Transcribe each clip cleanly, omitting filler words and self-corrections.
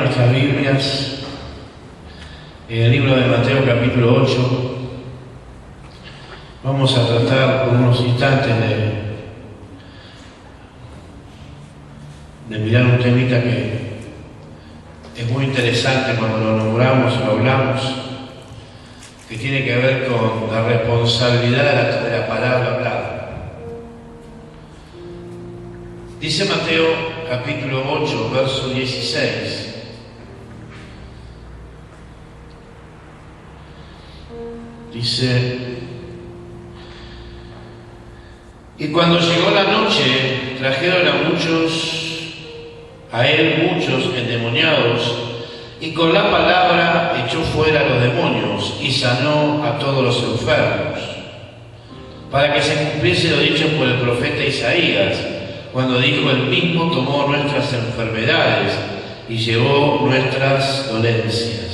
nuestras Biblias en el libro de Mateo capítulo 8. Vamos a tratar por unos instantes de mirar un temita que es muy interesante cuando lo nombramos o lo hablamos, que tiene que ver con la responsabilidad de la palabra hablada. Dice Mateo capítulo 8, verso 16. Dice: y cuando llegó la noche, trajeron a él muchos endemoniados, y con la palabra echó fuera a los demonios y sanó a todos los enfermos, para que se cumpliese lo dicho por el profeta Isaías, cuando dijo: él mismo tomó nuestras enfermedades y llevó nuestras dolencias.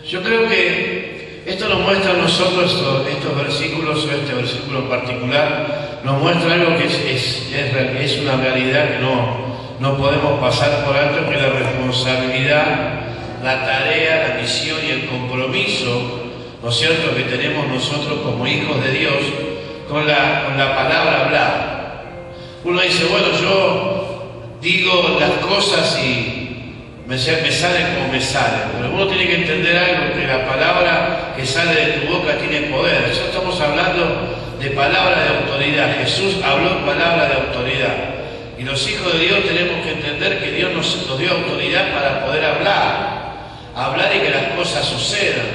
Yo creo que esto nos muestra a nosotros, estos versículos, o este versículo en particular, nos muestra algo que es una realidad que no podemos pasar por alto, que es la responsabilidad, la tarea, la misión y el compromiso, ¿no es cierto?, que tenemos nosotros como hijos de Dios con la palabra hablada. Uno dice: bueno, yo digo las cosas y me salen como me salen, pero uno tiene que entender algo, que la palabra que sale de tu boca tiene poder. Nosotros estamos hablando de palabra de autoridad. Jesús habló palabra de autoridad, y los hijos de Dios tenemos que entender que Dios nos dio autoridad para poder hablar y que las cosas sucedan,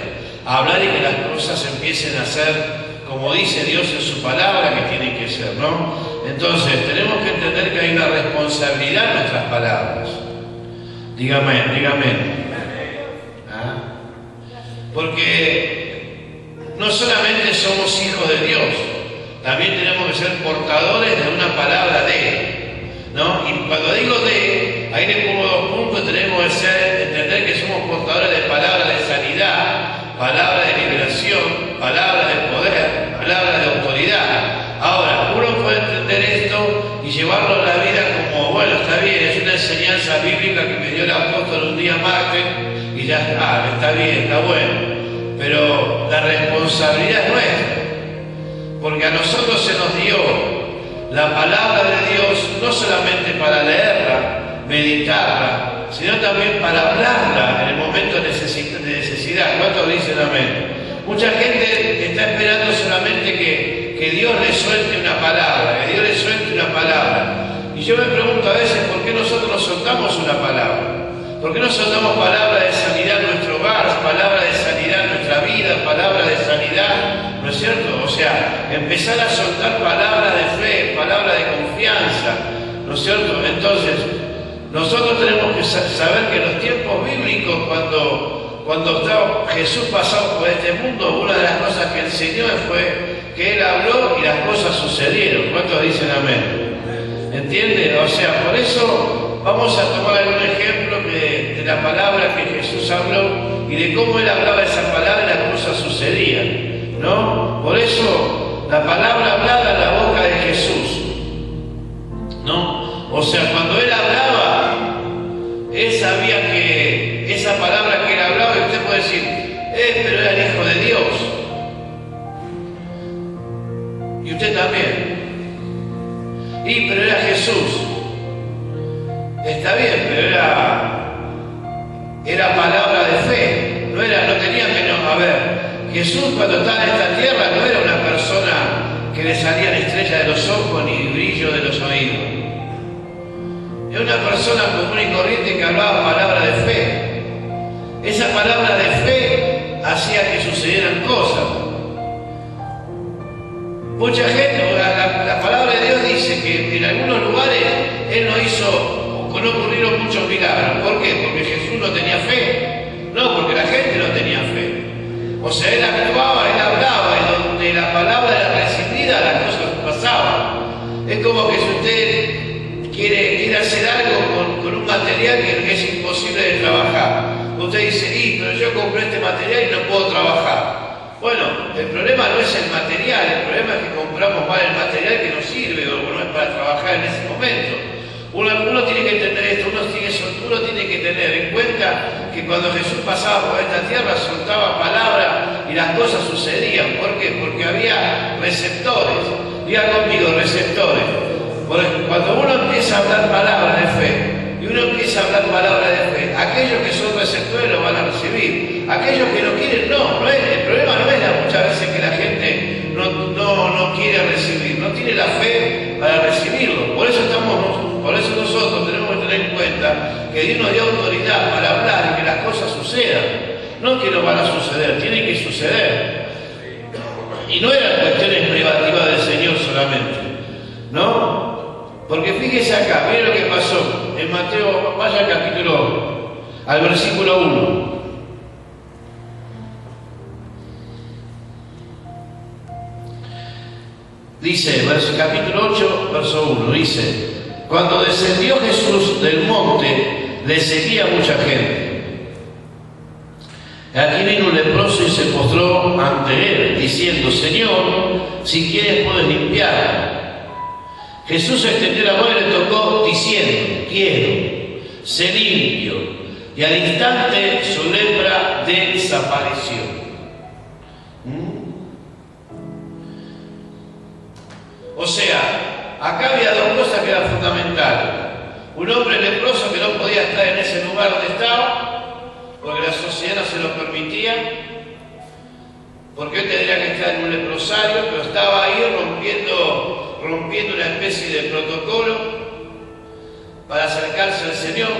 hablar y que las cosas empiecen a ser como dice Dios en su palabra que tienen que ser, ¿no? Entonces tenemos que entender que hay una responsabilidad en nuestras palabras. Dígame. ¿Ah? Porque no solamente somos hijos de Dios, también tenemos que ser portadores de una palabra de Él, ¿no? Y cuando digo de, ahí le pongo 2 puntos. Tenemos que entender que somos portadores de palabra de sanidad, palabra de liberación, palabra de poder, palabra de autoridad. Ahora, uno puede entender esto y llevarlo a la vida como: bueno, está bien, es una enseñanza bíblica que me dio el apóstol un día martes y ya está bien, está bueno. Pero la responsabilidad es nuestra, porque a nosotros se nos dio la palabra de Dios no solamente para leerla, meditarla, sino también para hablarla en el momento de necesidad. ¿Cuántos dicen amén? Mucha gente está esperando solamente que Dios le suelte una palabra, que Dios le suelte una palabra. Y yo me pregunto a veces: ¿por qué nosotros no soltamos una palabra? ¿Por qué no soltamos palabra de sanidad en nuestro hogar, palabra de sanidad en nuestra vida, palabra de sanidad? ¿No es cierto? O sea, empezar a soltar palabra de fe, palabra de confianza, ¿no es cierto? Entonces, nosotros tenemos que saber que en los tiempos bíblicos, cuando estaba Jesús pasado por este mundo, una de las cosas que enseñó fue que Él habló y las cosas sucedieron. ¿Cuántos dicen amén? ¿Entiende? O sea, por eso vamos a tomar algún ejemplo de la palabra que Jesús habló y de cómo Él hablaba esa palabra y las cosas sucedían, ¿no? Por eso la palabra hablada en la boca de Jesús, ¿no? O sea, cuando Él hablaba, Él sabía que esa palabra que Él hablaba, y usted puede decir: pero era el Hijo de Dios. Y usted también. Pero era Jesús. Está bien, pero era palabra de fe. No tenía menos. A ver, Jesús cuando estaba en esta tierra no era una persona que le salían estrellas de los ojos ni brillo de los oídos. Era una persona común y corriente que hablaba palabra de fe. Esa palabra de fe hacía que sucedieran cosas. Mucha gente, la palabra de Dios dice que en algunos lugares Él no ocurrieron muchos milagros. ¿Por qué? Porque Jesús no tenía fe. No, porque la gente no tenía fe. O sea, Él actuaba, Él hablaba, y donde la palabra era recibida, las cosas pasaban. Es como que si usted quiere hacer algo con un material que es imposible de trabajar. Usted dice: pero yo compré este material y no puedo trabajar. Bueno, el problema no es el material, el problema es que compramos mal el material que nos sirve o no es para trabajar en ese momento. Una que cuando Jesús pasaba por esta tierra soltaba palabras y las cosas sucedían. ¿Por qué? Porque había receptores. Diga conmigo, receptores. Porque cuando uno empieza a hablar palabras de fe, y uno empieza a hablar palabras de fe, aquellos que son receptores lo van a recibir. Aquellos que no quieren, no es. El problema no es muchas veces que la gente no quiere recibir, no tiene la fe para recibirlo. Por eso nosotros tenemos que tener en cuenta que Dios nos dio autoridad para hablar y que las cosas sucedan. No que no van a suceder, tienen que suceder. Y no eran cuestiones privativas del Señor solamente, ¿no? Porque fíjese acá, mire lo que pasó en Mateo, vaya al capítulo, al versículo 1. Dice, capítulo 8, verso 1, dice: cuando descendió Jesús del monte, le seguía mucha gente. Aquí vino un leproso y se postró ante él, diciendo: Señor, si quieres puedes limpiar. Jesús extendió la mano y le tocó, diciendo: quiero, sé limpio. Y al instante su lepra desapareció. O sea, acá había dos cosas que eran fundamentales. Un hombre leproso que no podía estar en ese lugar donde estaba, porque la sociedad no se lo permitía, porque él tendría que estar en un leprosario, pero estaba ahí rompiendo una especie de protocolo para acercarse al Señor.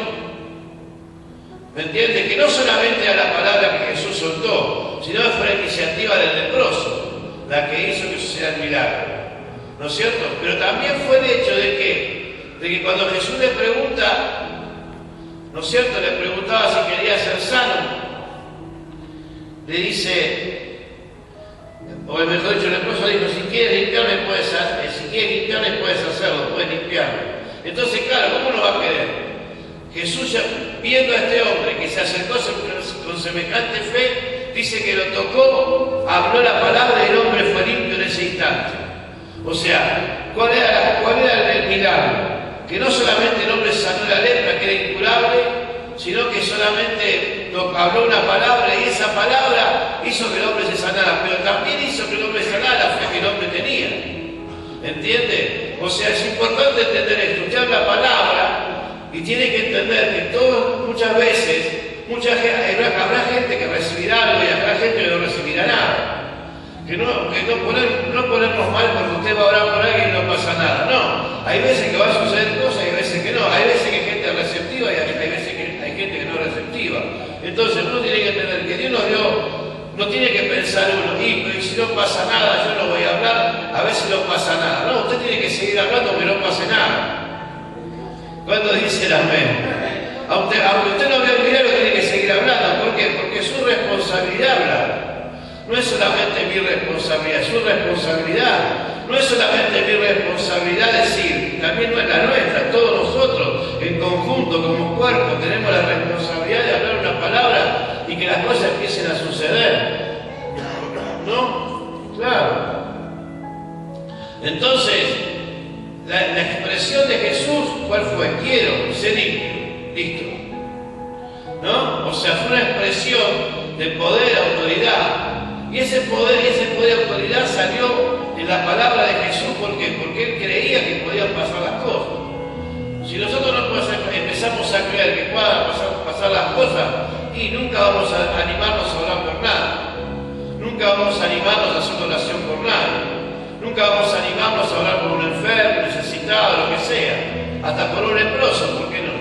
¿Me entiende? Que no solamente era la palabra que Jesús soltó, sino que fue la iniciativa del leproso la que hizo que suceda el milagro. ¿No es cierto? Pero también fue el hecho de que cuando Jesús le pregunta, ¿no es cierto? Le preguntaba si quería ser sano. Le dice, o mejor dicho, el leproso dijo: si quieres limpiarme puedes hacerlo, puedes limpiarme. Entonces, claro, ¿cómo no va a querer? Jesús, viendo a este hombre que se acercó con semejante fe, dice que lo tocó, habló la palabra y el hombre fue limpio en ese instante. O sea, ¿cuál era el milagro? Que no solamente el hombre sanó la lepra, que era incurable, sino que solamente habló una palabra y esa palabra hizo que el hombre se sanara, pero también hizo que el hombre sanara la fe que el hombre tenía. ¿Entiende? O sea, es importante entender esto. Usted habla palabra y tiene que entender que muchas veces, habrá gente que recibirá algo y habrá gente que no recibirá nada. Que no ponernos mal porque usted va a orar por alguien y no pasa nada. No, hay veces que va a suceder cosas y hay veces que no. Hay veces que hay gente receptiva y hay veces que hay gente que no es receptiva. Entonces uno tiene que entender que Dios nos dio, no tiene que pensar uno, y si no pasa nada yo no voy a hablar, a veces no pasa nada. No, usted tiene que seguir hablando que no pase nada. ¿Cuándo dice el amén? Aunque usted no vea el milagro, tiene que seguir hablando. ¿Por qué? Porque es su responsabilidad hablar. No es solamente mi responsabilidad, es su responsabilidad. No es solamente mi responsabilidad decir, también no es la nuestra. Todos nosotros, en conjunto, como cuerpo, tenemos la responsabilidad de hablar una palabra y que las cosas empiecen a suceder. ¿No? Claro. Entonces, la expresión de Jesús, ¿cuál fue? Quiero, sé limpio. Listo. ¿No? O sea, fue una expresión de poder, autoridad. Y ese poder y autoridad salió de la palabra de Jesús. ¿Por qué? Porque él creía que podían pasar las cosas. Si nosotros no empezamos a creer que puedan pasar las cosas, y nunca vamos a animarnos a orar por nada. Nunca vamos a animarnos a hacer una oración por nadie. Nunca vamos a animarnos a orar por un enfermo, necesitado, lo que sea. Hasta por un leproso, ¿por qué no?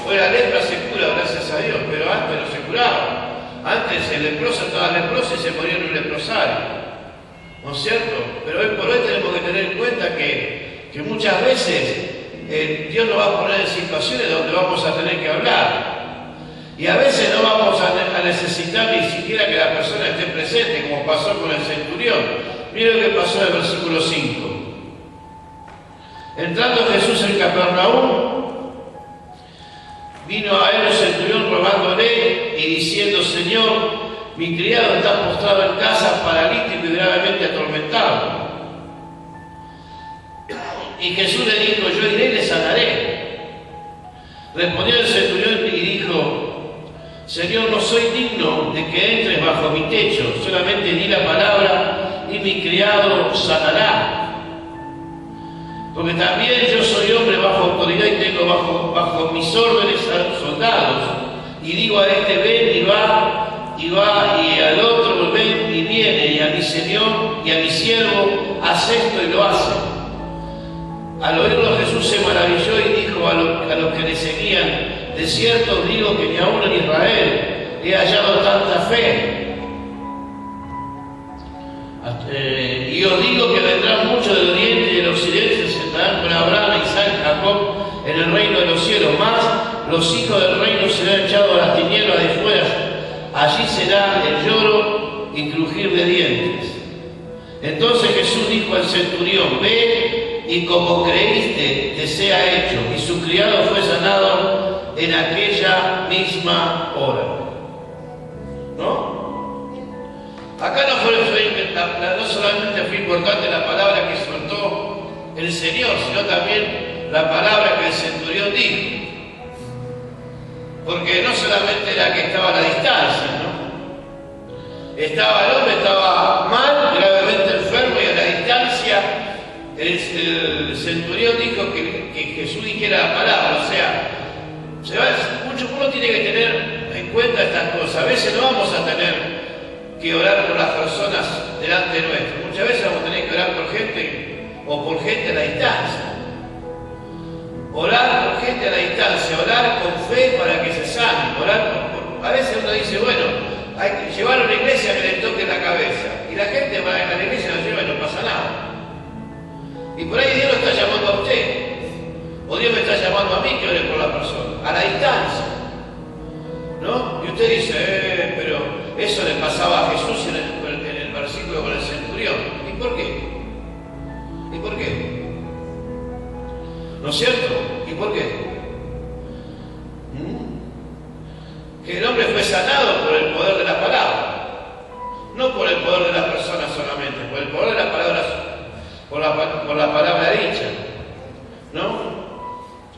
Hoy la lepra se cura, gracias a Dios, pero antes no se curaba. Antes el leproso estaba leproso y se moría en un leprosario. ¿No es cierto? Pero hoy por hoy tenemos que tener en cuenta que muchas veces Dios nos va a poner en situaciones donde vamos a tener que hablar. Y a veces no vamos a necesitar ni siquiera que la persona esté presente, como pasó con el centurión. Mire lo que pasó en el versículo 5. Entrando Jesús en Capernaum, vino a él el centurión rogándole y diciendo: Señor, mi criado está postrado en casa, paralítico y gravemente atormentado. Y Jesús le dijo: yo iré y le sanaré. Respondió el centurión y dijo: Señor, no soy digno de que entres bajo mi techo, solamente di la palabra y mi criado sanará. Porque también yo soy hombre bajo autoridad y tengo bajo mis órdenes a los soldados. Y digo a este ven y va, y al otro ven y viene, y a mi Señor y a mi siervo haz esto y lo hace. Al oírlo Jesús se maravilló y dijo a los que le seguían: de cierto os digo que ni aún en Israel he hallado tanta fe. Y os digo que vendrán muchos del oriente y del occidente, se sentarán con Abraham, Isaac y Jacob en el reino de los cielos. Más los hijos del reino serán echados a las tinieblas de fuera. Allí será el lloro y crujir de dientes. Entonces Jesús dijo al centurión: ve y como creíste te sea hecho. Y su criado fue sanado en aquella misma hora. ¿No? Acá no solamente fue importante la palabra que soltó el Señor, sino también la palabra que el centurión dijo. Porque no solamente era que estaba a la distancia, ¿no? El hombre estaba mal, gravemente enfermo, y a la distancia el centurión dijo que Jesús dijera la palabra. O sea, uno tiene que tener en cuenta estas cosas. A veces no vamos a tener que orar por las personas delante nuestro. Muchas veces vamos a tener que orar por gente o por gente a la distancia. Orar por gente a la distancia, orar con fe para que se sane. A veces uno dice, bueno, hay que llevarlo a una iglesia que le toque la cabeza. Y la gente va a la iglesia, lo lleva y no pasa nada. Y por ahí Dios lo está llamando a usted. O Dios me está llamando a mí que ore por la persona. A la distancia. ¿No? Y usted dice, pero eso le pasaba a Jesús en el versículo con el centurión. ¿Y por qué? ¿Y por qué? ¿No es cierto? ¿Y por qué? Que el hombre fue sanado por el poder de la palabra. No por el poder de la persona solamente, por el poder de la palabra, por la palabra dicha. ¿No?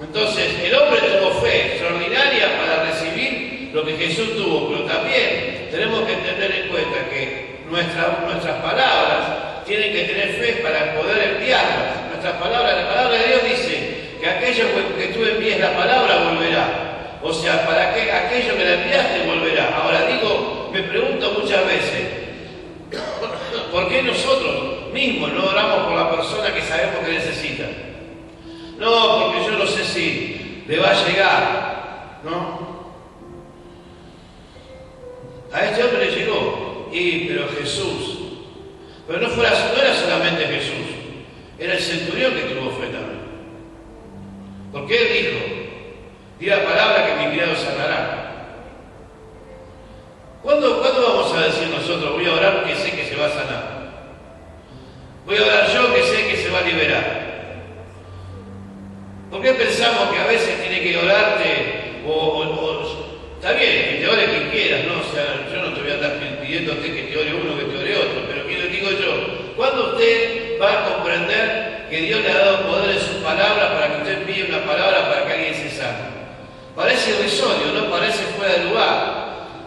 Entonces, el hombre tuvo fe extraordinaria para recibir lo que Jesús tuvo, pero también tenemos que tener en cuenta que nuestras palabras tienen que tener fe para poder enviarlas. Nuestras palabras, la palabra de Dios dice que aquello que tú envíes la palabra volverá. O sea, para que aquello que la enviaste volverá. Ahora me pregunto muchas veces, ¿por qué nosotros mismos no oramos por la persona que sabemos que necesita? No, porque yo no sé si le va a llegar, ¿no? A este hombre le llegó, pero Jesús. Pero no era solamente Jesús, era el centurión que tuvo fe también. Porque él dijo, di la palabra que mi criado sanará. ¿Cuándo vamos a decir nosotros, voy a orar que sé que se va a sanar? Voy a orar yo que sé que se va a liberar. ¿Por qué pensamos que a veces tiene que orarte está bien, que te ore quien quieras, ¿no? O sea, yo no te voy a andar pidiendo a usted que te ore uno, que te ore otro, pero ¿qué le digo yo? ¿Cuándo usted va a comprender que Dios le ha dado poder en su palabra para que usted envíe una palabra para que alguien se sane? Parece irrisorio, ¿no? Parece fuera de lugar,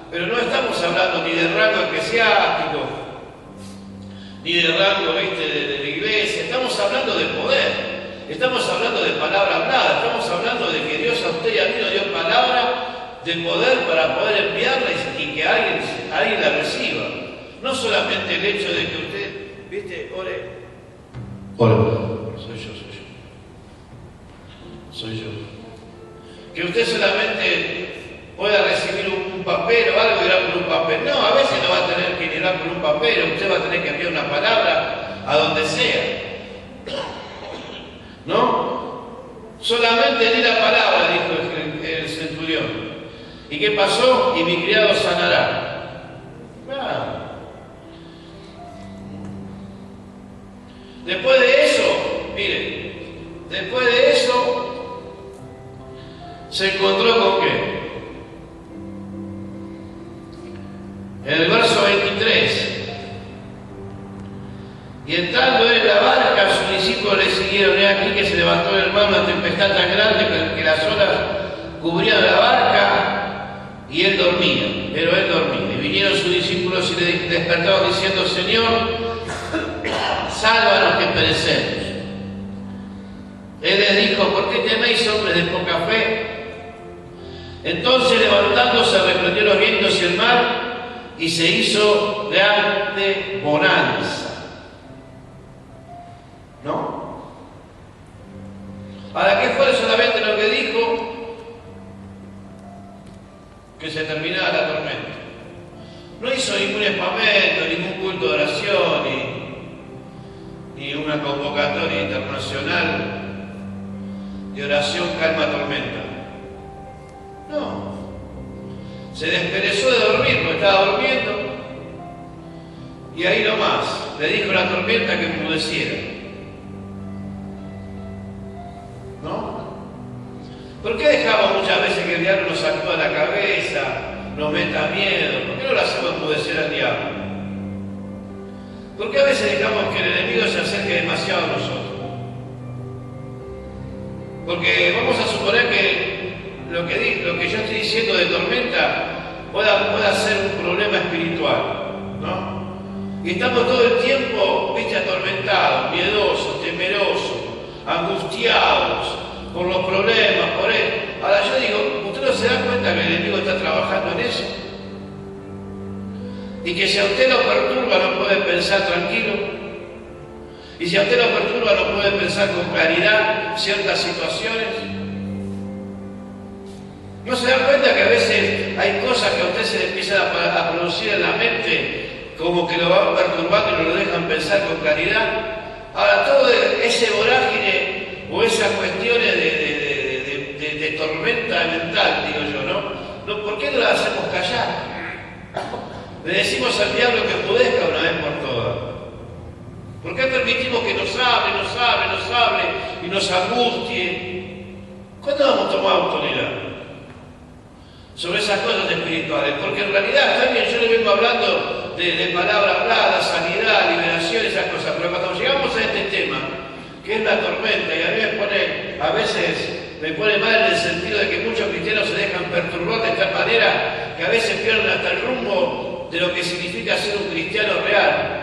pero no estamos hablando ni de rango eclesiástico, ni de rango, de la iglesia, estamos hablando de poder. Estamos hablando de palabra hablada, estamos hablando de que Dios a usted y a mí nos dio palabra de poder para poder enviarla y que alguien la reciba. No solamente el hecho de que usted, ore. Hola. Soy yo. Que usted solamente pueda recibir un papel o algo y orar por un papel. No, a veces no va a tener que orar por un papel, usted va a tener que enviar una palabra a donde sea. ¿No? Solamente di la palabra, dijo el centurión. ¿Y qué pasó? Y mi criado sanará. Después de eso, mire, después de eso, se encontró con qué? En el verso 23. Y entrando él en la barca, sus discípulos le siguieron. He aquí que se levantó en el mar una tempestad tan grande que las olas cubrían la barca Y él dormía, pero él dormía. Y vinieron sus discípulos y le despertaron diciendo: Señor, salva a los que perecemos. Él les dijo: ¿por qué teméis, hombres de poca fe? Entonces, levantándose, reprendió los vientos y el mar, y se hizo grande bonanza. ¿No? ¿Para qué fue solamente lo que dijo? Que se terminaba la tormenta. No hizo ningún espamento, ningún culto de oración, ni una convocatoria internacional de oración calma tormenta. No. Se desperezó de dormir, porque estaba durmiendo. Y ahí nomás, le dijo a la tormenta que enmudeciera. ¿No? ¿Por qué dejamos muchas veces que el diablo nos actúe a la cabeza, nos meta miedo? ¿Por qué no lo hacemos enmudecer al diablo? ¿Por qué a veces dejamos que el enemigo se acerque demasiado a nosotros? Porque vamos a suponer que lo que yo estoy diciendo de tormenta pueda ser un problema espiritual, ¿no? Y estamos todo el tiempo, atormentados, miedosos, temerosos, angustiados por los problemas, por él. Ahora yo digo, ¿usted no se da cuenta que el enemigo está trabajando en eso? Y que si a usted lo perturba no puede pensar tranquilo. Y si a usted lo perturba no puede pensar con claridad ciertas situaciones. ¿No se da cuenta que a veces hay cosas que a usted se le empiezan a producir en la mente como que lo van perturbando y no lo dejan pensar con claridad? Ahora, todo ese vorágine o esas cuestiones de tormenta mental, digo yo, ¿no? ¿Por qué no la hacemos callar? Le decimos al diablo que pudezca una vez por todas. ¿Por qué permitimos que nos hable y nos angustie? ¿Cuándo vamos a tomar autoridad sobre esas cosas espirituales? Porque en realidad, también yo le vengo hablando de palabras habladas, sanidad, liberación, esas cosas, pero cuando llegamos a este tema, que es la tormenta, y a veces me pone mal en el sentido de que muchos cristianos se dejan perturbar de tal manera que a veces pierden hasta el rumbo de lo que significa ser un cristiano real.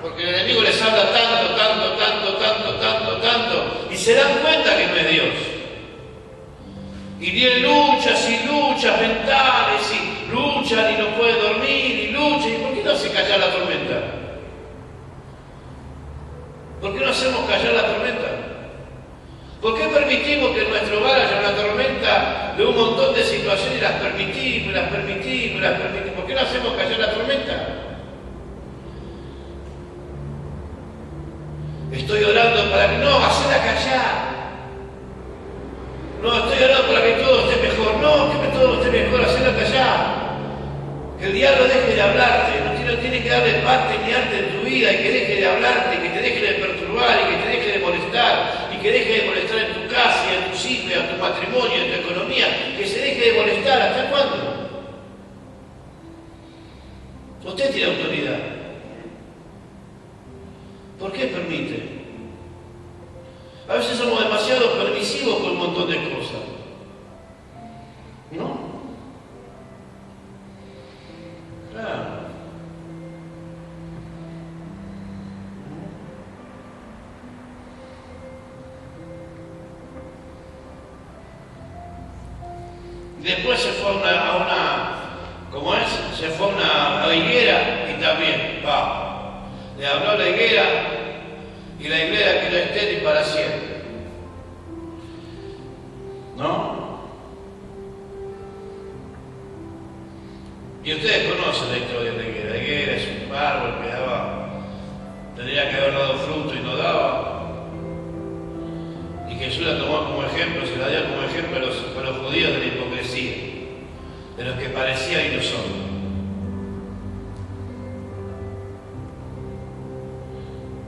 Porque el enemigo les habla tanto, y se dan cuenta que no es Dios. Y tienen luchas y luchas mentales, y luchan y no pueden dormir, y luchan. ¿Y por qué no hace callar la tormenta? ¿Por qué no hacemos callar la tormenta? ¿Por qué permitimos que en nuestro hogar haya una tormenta de un montón de situaciones y las permitimos? ¿Por qué no hacemos callar la tormenta? Estoy orando para que no, hacerla callar. No, estoy orando para que todo esté mejor. No, que todo esté mejor, hacerla callar. Que el diablo deje de hablarte, no tiene que darle parte ni arte en tu vida, y que deje de hablarte, que te deje de perturbar, y que te deje de molestar, y que deje de molestar en tu casa, y en tus hijos, en tu matrimonio, en tu economía, que se deje de molestar. ¿Hasta cuándo? Usted tiene autoridad. ¿Por qué permite? A veces somos demasiado permisivos con un montón de cosas. ¿No? Claro. Después se fue a una ¿cómo es? Se fue a una higuera y también, le habló a la higuera y la higuera quedó estéril para siempre. ¿No? Y ustedes conocen la historia de la higuera. La higuera es un árbol que tendría que haber dado fruto y no daba. Y Jesús la tomó como ejemplo, se la dio como ejemplo a los judíos de la hipocresía, de los que parecían y no son.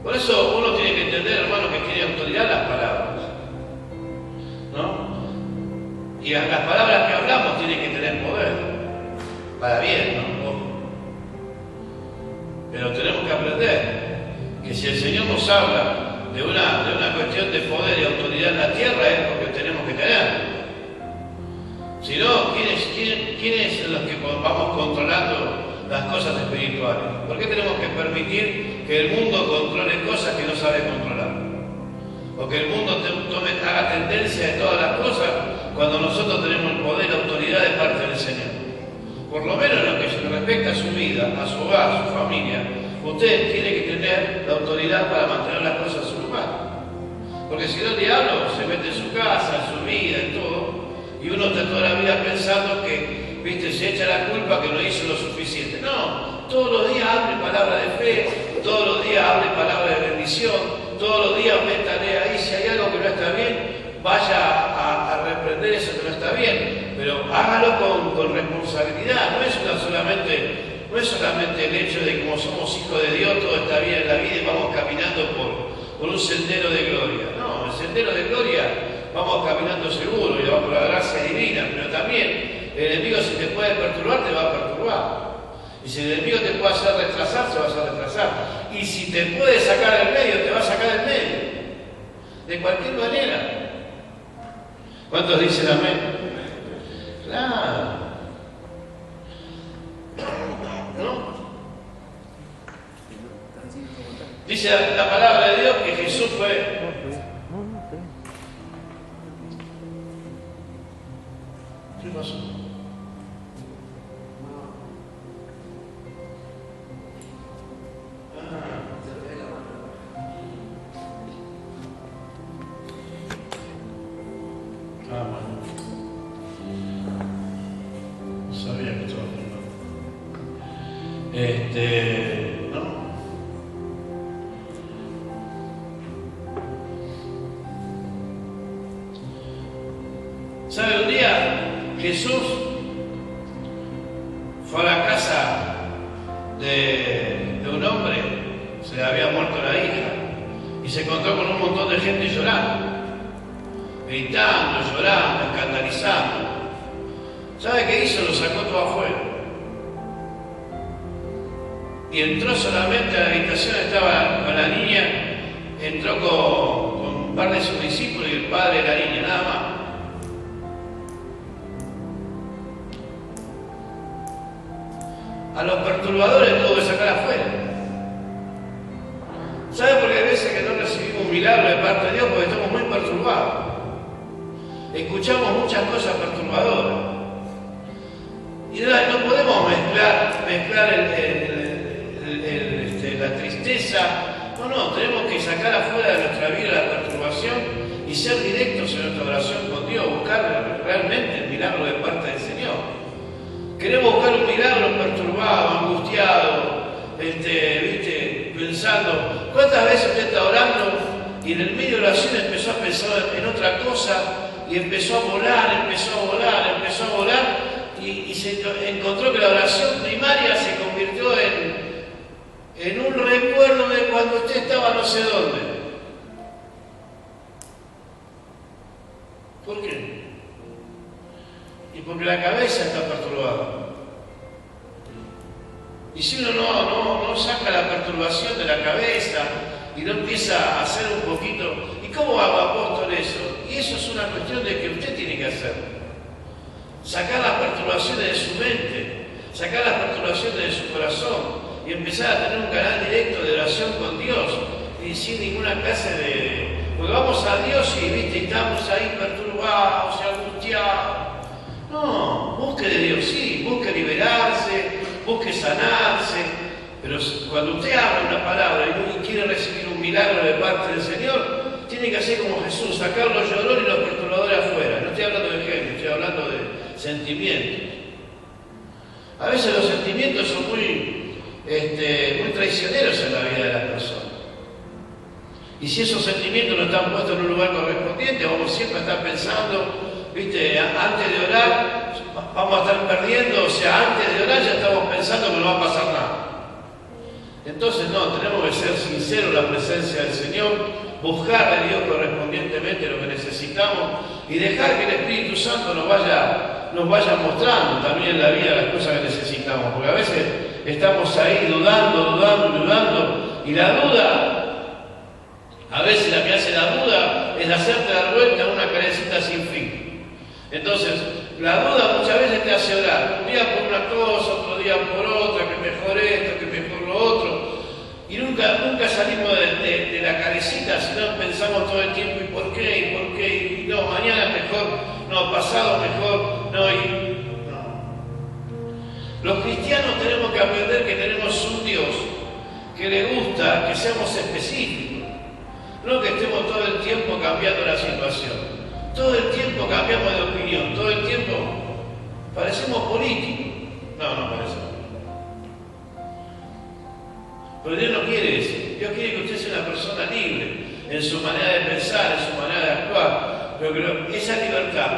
Por eso uno tiene que entender, hermano, que tiene autoridad las palabras, ¿no? Y las palabras que hablamos tienen que tener poder, para bien, ¿no? Pero tenemos que aprender que si el Señor nos habla de una cuestión de poder y autoridad en la tierra, es porque tenemos que tener. Si no, ¿quiénes ¿quiénes son los que vamos controlando las cosas espirituales? ¿Por qué tenemos que permitir que el mundo controle cosas que no sabe controlar? O que el mundo haga tendencia de todas las cosas cuando nosotros tenemos el poder y la autoridad de parte del Señor. Por lo menos en lo que se respecta a su vida, a su hogar, a su familia, usted tiene que tener la autoridad para mantener las cosas en su lugar. Porque si no, el diablo se mete en su casa, en su vida, en todo, y uno está toda la vida pensando que, viste, se echa la culpa que no hizo lo suficiente. No, todos los días hable palabra de fe, todos los días hable palabra de bendición, todos los días métale ahí, si hay algo que no está bien, vaya a reprender eso que no está bien, pero hágalo con responsabilidad. No es solamente el hecho de que como somos hijos de Dios, todo está bien en la vida y vamos caminando por un sendero de gloria. No, el sendero de gloria vamos caminando seguro y vamos por la gracia divina, pero también el enemigo, si te puede perturbar, te va a perturbar. Y si el enemigo te puede hacer retrasar, se va a hacer retrasar. Y si te puede sacar del medio, te va a sacar del medio. De cualquier manera. ¿Cuántos dicen amén? Claro. ¿No? Dice la palabra de Dios que Jesús fue... ¿Qué pasó? Bueno. No sabía que estaba filmando. ¿No? ¿Sabe? Un día Jesús fue a la casa de un hombre, se le había muerto la hija, y se encontró con un montón de gente llorando, gritando, llorando, escandalizando. ¿Sabe qué hizo? Lo sacó todo afuera. Y entró solamente a la habitación, estaba con la niña, entró con un par de sus discípulos y el padre de la niña, nada más. A los perturbadores tuvo que sacar afuera. ¿Sabe por qué hay veces que no recibimos un milagro de parte de Dios? Porque estamos muy perturbados. Escuchamos muchas cosas perturbadoras. Y no podemos mezclar la tristeza. No, tenemos que sacar afuera de nuestra vida la perturbación y ser directos en nuestra oración con Dios, buscar realmente el milagro de parte del Señor. Queremos buscar un milagro perturbado, angustiado, pensando. ¿Cuántas veces usted está orando y en el medio de la oración empezó a pensar en otra cosa y empezó a volar y se encontró que la oración primaria se convirtió en un recuerdo de cuando usted estaba no sé dónde? ¿Por qué? Y porque la cabeza está perturbada. Y si uno no saca la perturbación de la cabeza y no empieza a hacer un poquito... ¿Y cómo hago, apóstol, eso? Y eso es una cuestión de que usted tiene que hacer. Sacar las perturbaciones de su mente, sacar las perturbaciones de su corazón y empezar a tener un canal directo de oración con Dios y sin ninguna clase de... Porque vamos a Dios y estamos ahí perturbados y angustiados. No, busque de Dios, sí, busque liberarse, busque sanarse, pero cuando usted habla una palabra y quiere recibir un milagro de parte del Señor, tiene que hacer como Jesús, sacar los llorones y los perturbadores afuera. No estoy hablando de gente, estoy hablando de sentimientos. A veces los sentimientos son muy traicioneros en la vida de las personas. Y si esos sentimientos no están puestos en un lugar correspondiente, vamos siempre a estar pensando, antes de orar vamos a estar perdiendo, o sea, antes de orar ya estamos pensando que no va a pasar nada. Entonces no, tenemos que ser sinceros en la presencia del Señor, buscar a Dios correspondientemente lo que necesitamos y dejar que el Espíritu Santo nos vaya mostrando también en la vida las cosas que necesitamos, porque a veces estamos ahí dudando, y la duda, a veces la que hace la duda es hacerte dar vuelta a una carecita sin fin. Entonces, la duda muchas veces te hace orar. Un día por una cosa, otro día por otra, que mejor esto, que mejor lo otro. Y nunca salimos de la carecita, sino pensamos todo el tiempo, ¿y por qué? ¿Y por qué? Y no, mañana mejor, no, pasado mejor, no, Los cristianos tenemos que aprender que tenemos un Dios que le gusta que seamos específicos, no que estemos todo el tiempo cambiando la situación. Todo el tiempo cambiamos de opinión, todo el tiempo parecemos políticos. No parecemos. Pero Dios no quiere eso. Dios quiere que usted sea una persona libre en su manera de pensar, en su manera de actuar. Pero que esa libertad,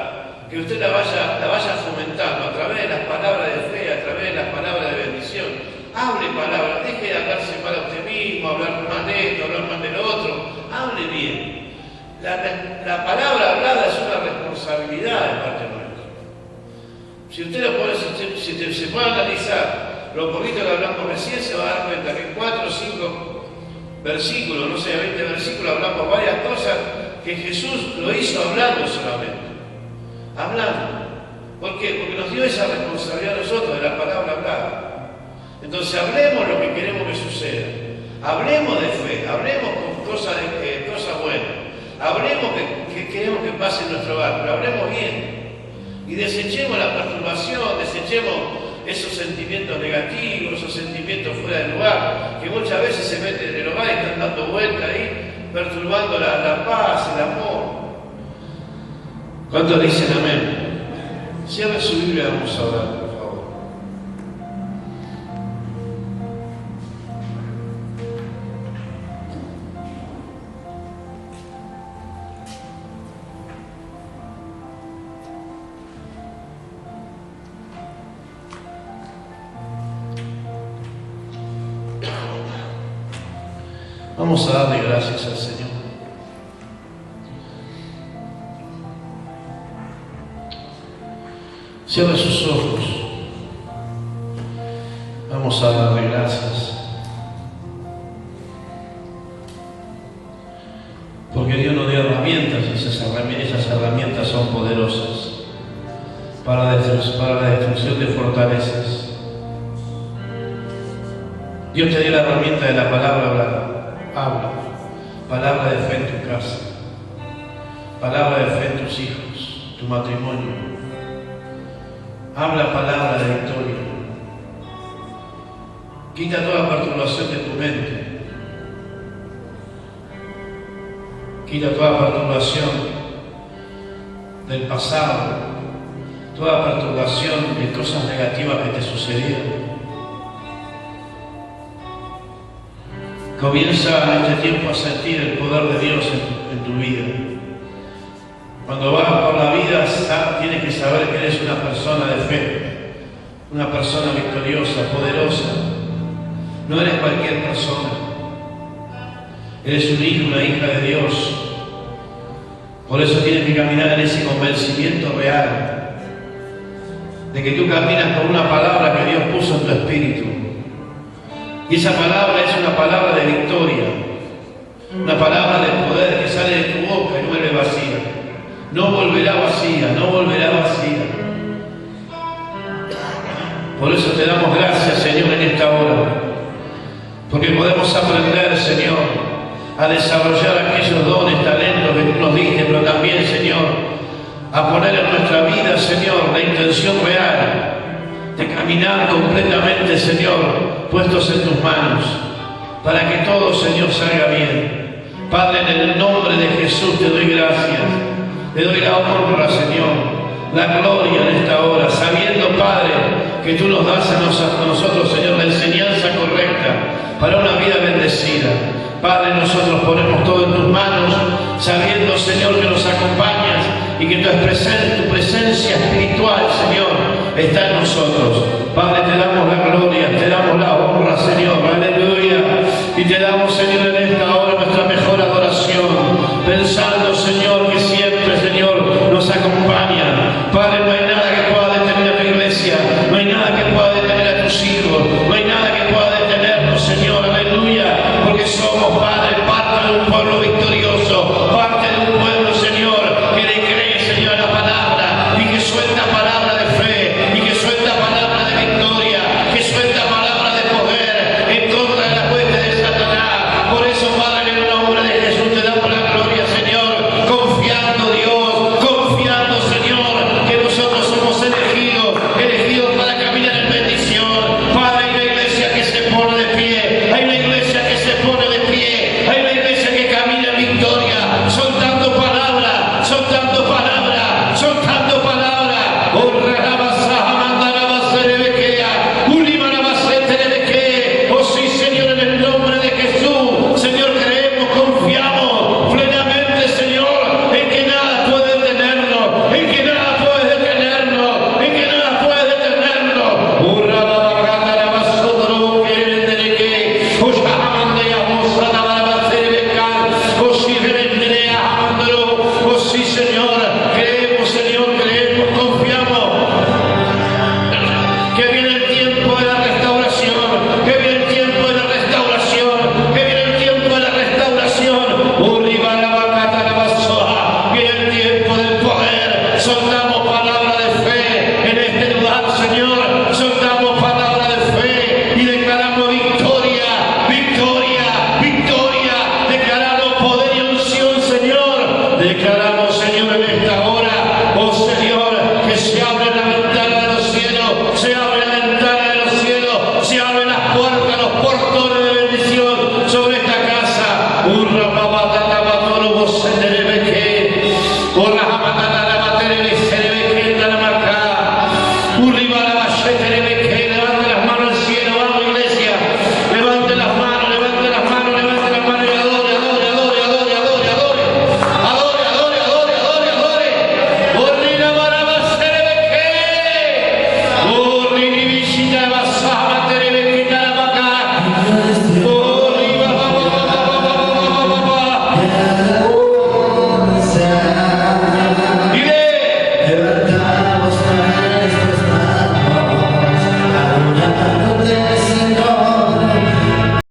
que usted la vaya fomentando a través de las palabras de fe, a través de las palabras de bendición. Hable palabras, deje de hablarse mal a usted mismo, hablar mal de esto, hablar mal del otro. Hable bien. La palabra hablada es una responsabilidad de parte nuestra. Si usted lo pone, si se puede analizar lo poquito que hablamos recién, se va a dar cuenta que en 4 o 5 versículos, no sé, 20 versículos, hablamos varias cosas que Jesús lo hizo hablando solamente. Hablando. ¿Por qué? Porque nos dio esa responsabilidad a nosotros de la palabra hablada. Entonces hablemos lo que queremos que suceda. Hablemos de fe, hablemos con cosas buenas. Hablemos que queremos que pase en nuestro hogar, pero hablemos bien. Y desechemos la perturbación, desechemos esos sentimientos negativos, esos sentimientos fuera de lugar, que muchas veces se meten en el hogar y están dando vuelta ahí, perturbando la paz, el amor. ¿Cuántos dicen amén? Cierre su Biblia, vamos a orar, por favor. Vamos a darle gracias al Señor. Cierre sus ojos. Vamos a darle gracias. Porque Dios nos dio herramientas y esas herramientas son poderosas para la destrucción de fortalezas. Dios te dio la herramienta de la palabra hablada. Habla, palabra de fe en tu casa, palabra de fe en tus hijos, tu matrimonio. Habla palabra de victoria. Quita toda perturbación de tu mente. Quita toda perturbación del pasado, toda perturbación de cosas negativas que te sucedieron. Comienza en este tiempo a sentir el poder de Dios en tu vida. Cuando vas por la vida, tienes que saber que eres una persona de fe, una persona victoriosa, poderosa. No eres cualquier persona. Eres un hijo, una hija de Dios. Por eso tienes que caminar en ese convencimiento real de que tú caminas con una palabra que Dios puso en tu espíritu. Y esa palabra es una palabra de victoria, una palabra de poder que sale de tu boca y no vuelve vacía. No volverá vacía, no volverá vacía. Por eso te damos gracias, Señor, en esta hora. Porque podemos aprender, Señor, a desarrollar aquellos dones, talentos que tú nos diste, pero también, Señor, a poner en nuestra vida, Señor, la intención real de caminar completamente, Señor, puestos en tus manos, para que todo, Señor, salga bien. Padre, en el nombre de Jesús te doy gracias, te doy la honra, Señor, la gloria en esta hora, sabiendo, Padre, que tú nos das a nosotros, Señor, la enseñanza correcta para una vida bendecida. Padre, nosotros ponemos todo en tus manos, sabiendo, Señor, que nos acompañas y que tu presencia espiritual, Señor, está en nosotros. Padre, te damos la gloria, te damos